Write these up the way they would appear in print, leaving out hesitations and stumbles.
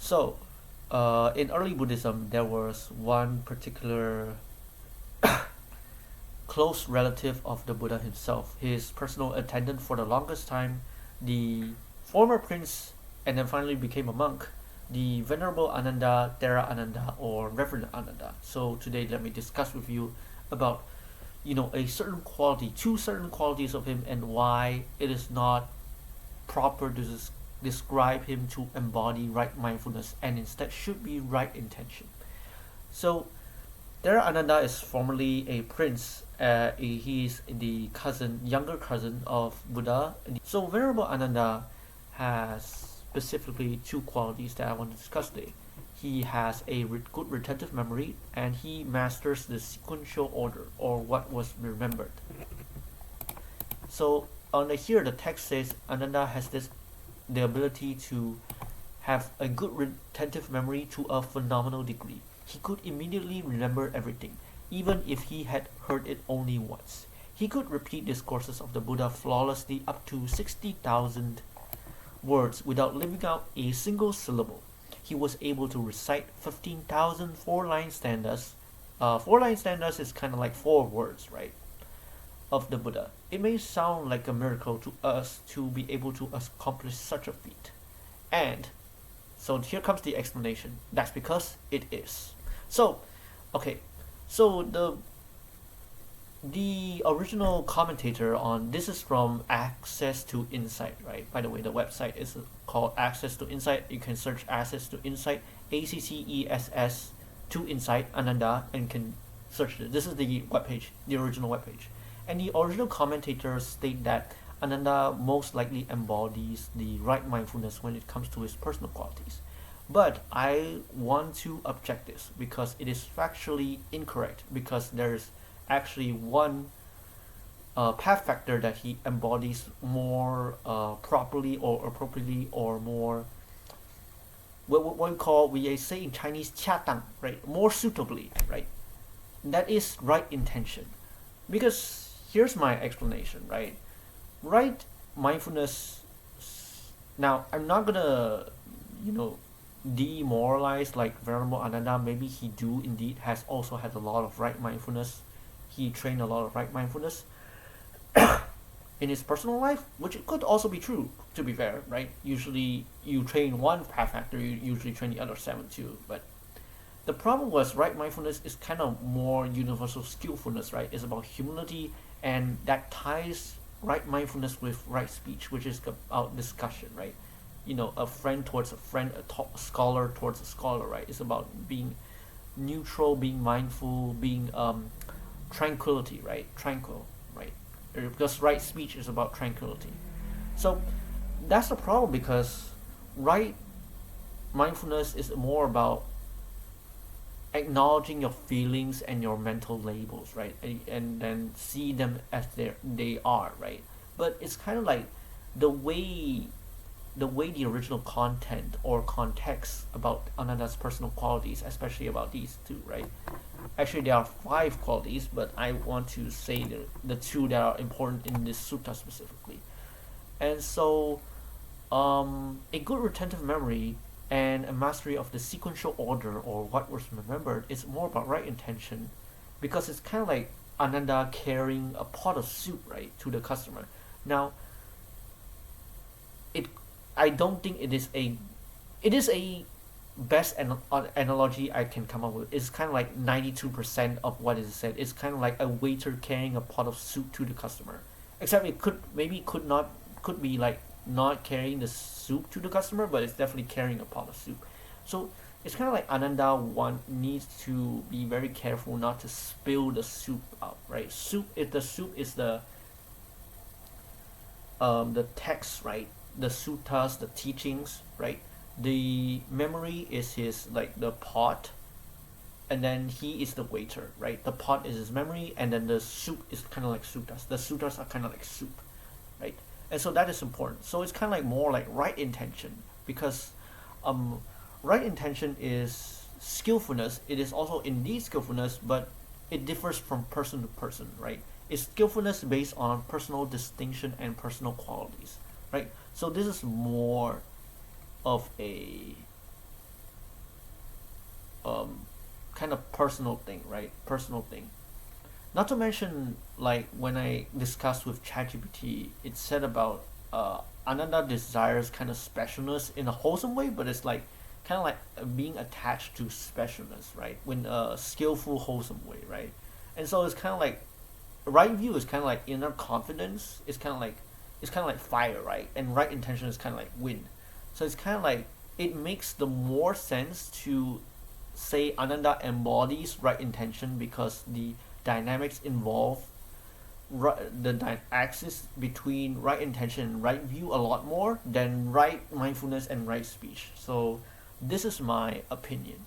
So, in early Buddhism, there was one particular close relative of the Buddha himself, his personal attendant for the longest time, the former prince, and then finally became a monk, the Venerable Ānanda, Ānanda, or Reverend Ānanda. So today, let me discuss with you about a certain quality, two certain qualities of him, and why it is not proper to describe him to embody right mindfulness, and instead should be right intention. So Ānanda is formerly a prince. He is the younger cousin of Buddha. So Venerable Ānanda has specifically two qualities that I want to discuss today. He has a good retentive memory, and he masters the sequential order, or what was remembered. So here the text says Ānanda has the ability to have a good retentive memory to a phenomenal degree. He could immediately remember everything, even if he had heard it only once. He could repeat discourses of the Buddha flawlessly up to 60,000 words without leaving out a single syllable. He was able to recite 15,000 four-line stanzas. Four-line stanzas is kind of like 4 words, right, of the Buddha. It may sound like a miracle to us to be able to accomplish such a feat. And so here comes the explanation. That's because it is. So the original commentator on this is from Access to Insight, right? By the way, the website is called Access to Insight. You can search Access to Insight, ACCESS to Insight, Ānanda, and can search it. This is the webpage, the original webpage. And the original commentators state that Ānanda most likely embodies the right mindfulness when it comes to his personal qualities. But I want to object this because it is factually incorrect, because there is actually one path factor that he embodies more properly or appropriately, or more what we say in Chinese 恰当, right? More suitably, right? That is right intention. Because here's my explanation, right? Right mindfulness. Now I'm not gonna demoralize like Venerable Ānanda. Maybe he do indeed also had a lot of right mindfulness. He trained a lot of right mindfulness in his personal life, which could also be true, to be fair, right? Usually you train one path factor, you usually train the other 7 too. But the problem was right mindfulness is kind of more universal skillfulness, right? It's about humility, and that ties right mindfulness with right speech, which is about discussion, right? A friend towards a friend, a scholar towards a scholar, right? It's about being neutral, being mindful, being tranquility, right? Tranquil, right? Because right speech is about tranquility. So that's the problem, because right mindfulness is more about acknowledging your feelings and your mental labels, right? And then see them as they are, right? But it's kind of like the way the original content or context about Ānanda's personal qualities, especially about these two, right? Actually, there are 5 qualities, but I want to say the 2 that are important in this sutta specifically. And so, a good retentive memory and a mastery of the sequential order, or what was remembered, is more about right intention, because it's kind of like Ānanda carrying a pot of soup, right, to the customer. Now, I don't think it is a best analogy I can come up with. It's kind of like 92% of what is said. It's kind of like a waiter carrying a pot of soup to the customer, except it could be like not carrying the soup to the customer, but it's definitely carrying a pot of soup. So it's kind of like Ānanda needs to be very careful not to spill the soup out, right? The soup is the text, right? The suttas, the teachings, right? The memory is the pot, and then he is the waiter, right? The pot is his memory, and then the soup is kind of like suttas. The suttas are kind of like soup, right? And so that is important. So it's kind of like more like right intention, because right intention is skillfulness. It is also indeed skillfulness, but it differs from person to person, right? It's skillfulness based on personal distinction and personal qualities, right? So this is more of a kind of personal thing, right? Personal thing. Not to mention, like when I discussed with ChatGPT, it said about Ānanda desires kind of specialness in a wholesome way, but it's like kind of like being attached to specialness, right? In a skillful, wholesome way, right? And so it's kind of like right view is kind of like inner confidence. It's kind of like fire, right? And right intention is kind of like wind. So it's kind of like it makes the more sense to say Ānanda embodies right intention because the dynamics involve axis between right intention and right view a lot more than right mindfulness and right speech. So this is my opinion.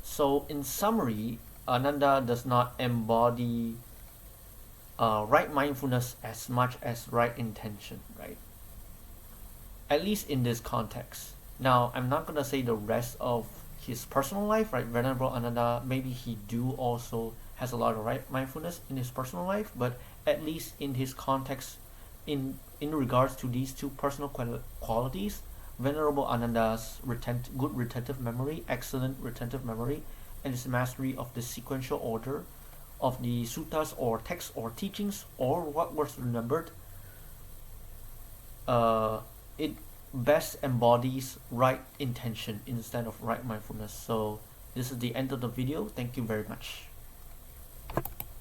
So in summary, Ānanda does not embody right mindfulness as much as right intention, right? At least in this context. Now, I'm not gonna say the rest of his personal life, right? Venerable Ānanda, maybe he do also has a lot of right mindfulness in his personal life, but at least in his context, in regards to these two personal qualities, Venerable Ānanda's good retentive memory, excellent retentive memory, and his mastery of the sequential order of the suttas or texts or teachings or what was remembered, it best embodies right intention instead of right mindfulness. So this is the end of the video. Thank you very much.